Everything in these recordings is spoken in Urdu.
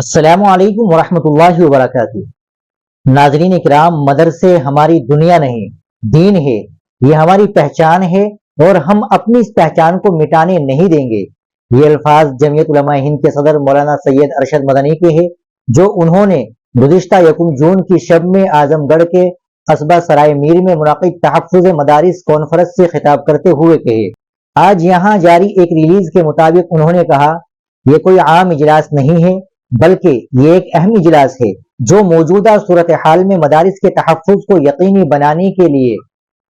السلام علیکم ورحمۃ اللہ وبرکاتہ۔ ناظرین اکرام، مدرسے ہماری دنیا نہیں، دین ہے، یہ ہماری پہچان ہے اور ہم اپنی اس پہچان کو مٹانے نہیں دیں گے۔ یہ الفاظ جمعیت علماء ہند کے صدر مولانا سید ارشد مدنی کے ہیں، جو انہوں نے گزشتہ یکم جون کی شب میں اعظم گڑھ کے قصبہ سرائے میر میں منعقد تحفظ مدارس کانفرنس سے خطاب کرتے ہوئے کہے۔ آج یہاں جاری ایک ریلیز کے مطابق انہوں نے کہا، یہ کوئی عام اجلاس نہیں ہے بلکہ یہ ایک اہم اجلاس ہے جو موجودہ صورتحال میں مدارس کے تحفظ کو یقینی بنانے کے لیے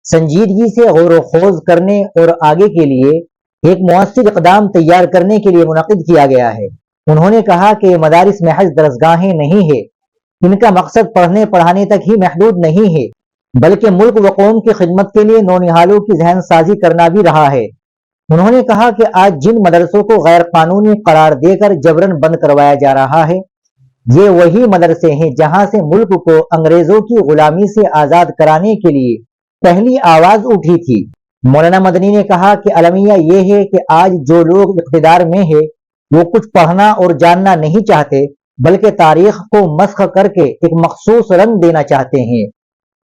سنجیدگی سے غور و خوض کرنے اور آگے کے لیے ایک مؤثر اقدام تیار کرنے کے لیے منعقد کیا گیا ہے۔ انہوں نے کہا کہ یہ مدارس محض درسگاہیں نہیں ہے، ان کا مقصد پڑھنے پڑھانے تک ہی محدود نہیں ہے بلکہ ملک و قوم کی خدمت کے لیے نونہالوں کی ذہن سازی کرنا بھی رہا ہے۔ انہوں نے کہا کہ آج جن مدرسوں کو غیر قانونی قرار دے کر جبراً بند کروایا جا رہا ہے، یہ وہی مدرسے ہیں جہاں سے ملک کو انگریزوں کی غلامی سے آزاد کرانے کے لیے پہلی آواز اٹھی تھی۔ مولانا مدنی نے کہا کہ المیہ یہ ہے کہ آج جو لوگ اقتدار میں ہیں وہ کچھ پڑھنا اور جاننا نہیں چاہتے بلکہ تاریخ کو مسخ کر کے ایک مخصوص رنگ دینا چاہتے ہیں۔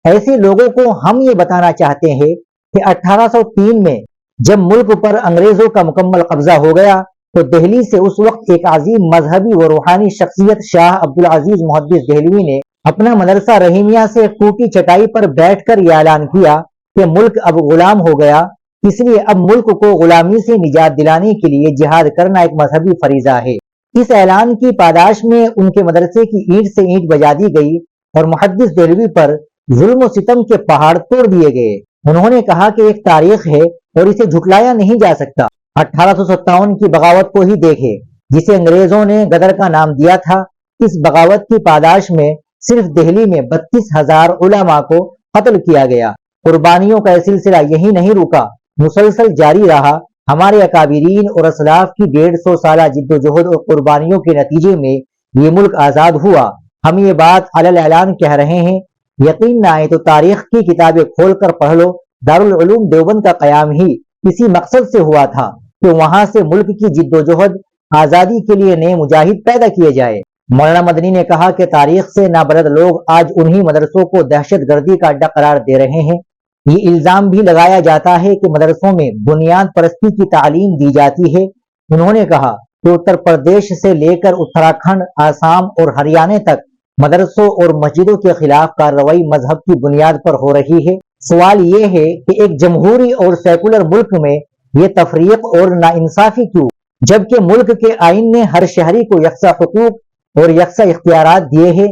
ایسے لوگوں کو ہم یہ بتانا چاہتے ہیں کہ 1803 میں جب ملک پر انگریزوں کا مکمل قبضہ ہو گیا تو دہلی سے اس وقت ایک عظیم مذہبی و روحانی شخصیت شاہ عبدالعزیز محدث دہلوی نے اپنا مدرسہ رحیمیہ سے ٹوٹی چٹائی پر بیٹھ کر یہ اعلان کیا کہ ملک اب غلام ہو گیا، اس لیے اب ملک کو غلامی سے نجات دلانے کے لیے جہاد کرنا ایک مذہبی فریضہ ہے۔ اس اعلان کی پاداش میں ان کے مدرسے کی اینٹ سے اینٹ بجا دی گئی اور محدث دہلوی پر ظلم و ستم کے پہاڑ توڑ دیے گئے۔ انہوں نے کہا کہ ایک تاریخ ہے اور اسے جھٹلایا نہیں جا سکتا۔ 1857 کی بغاوت کو ہی دیکھے جسے انگریزوں نے غدر کا نام دیا تھا۔ اس بغاوت کی پاداش میں صرف دہلی میں 32,000 علماء کو قتل کیا گیا۔ قربانیوں کا سلسلہ یہی نہیں رکا، مسلسل جاری رہا۔ ہمارے اکابرین اور اسلاف کی 150 سالہ جد و جہد اور قربانیوں کے نتیجے میں یہ ملک آزاد ہوا۔ ہم یہ بات علی اعلان کہہ رہے ہیں، یقین نہ آئے تو تاریخ کی کتابیں کھول کر پڑھ لو۔ دارالعلوم دیوبند کا قیام ہی اسی مقصد سے ہوا تھا کہ وہاں سے ملک کی جد و جہد آزادی کے لیے نئے مجاہد پیدا کیے جائے۔ مولانا مدنی نے کہا کہ تاریخ سے نابلد لوگ آج انہی مدرسوں کو دہشت گردی کا اڈہ قرار دے رہے ہیں۔ یہ الزام بھی لگایا جاتا ہے کہ مدرسوں میں بنیاد پرستی کی تعلیم دی جاتی ہے۔ انہوں نے کہا کہ اتر پردیش سے لے کر اتراکھنڈ، آسام اور ہریانہ تک مدرسوں اور مسجدوں کے خلاف کارروائی مذہب کی بنیاد پر ہو رہی ہے۔ سوال یہ ہے کہ ایک جمہوری اور سیکولر ملک میں یہ تفریق اور ناانصافی کیوں، جبکہ ملک کے آئین نے ہر شہری کو یکساں حقوق اور یکساں اختیارات دیے ہیں؟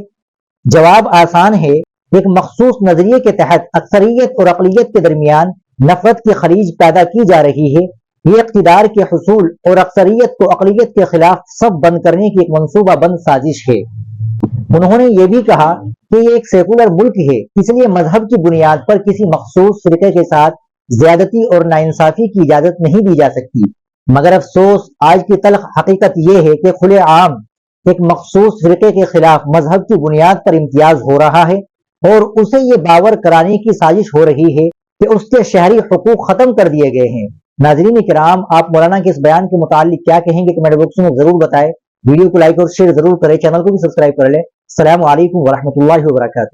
جواب آسان ہے، ایک مخصوص نظریے کے تحت اکثریت اور اقلیت کے درمیان نفرت کی خلیج پیدا کی جا رہی ہے۔ یہ اقتدار کے حصول اور اکثریت کو اقلیت کے خلاف صف بند کرنے کی ایک منصوبہ بند سازش ہے۔ انہوں نے یہ بھی کہا کہ یہ ایک سیکولر ملک ہے، اس لیے مذہب کی بنیاد پر کسی مخصوص فرقے کے ساتھ زیادتی اور ناانصافی کی اجازت نہیں دی جا سکتی۔ مگر افسوس، آج کی تلخ حقیقت یہ ہے کہ کھلے عام ایک مخصوص فرقے کے خلاف مذہب کی بنیاد پر امتیاز ہو رہا ہے اور اسے یہ باور کرانے کی سازش ہو رہی ہے کہ اس کے شہری حقوق ختم کر دیے گئے ہیں۔ ناظرین کرام، آپ مولانا کے اس بیان کے متعلق کیا کہیں گے کمنٹ باکس میں ضرور بتائیں۔ ویڈیو کو لائک اور شیئر ضرور کریں، چینل کو بھی سبسکرائب کر لیں۔ السلام علیکم ورحمۃ اللہ وبرکاتہ۔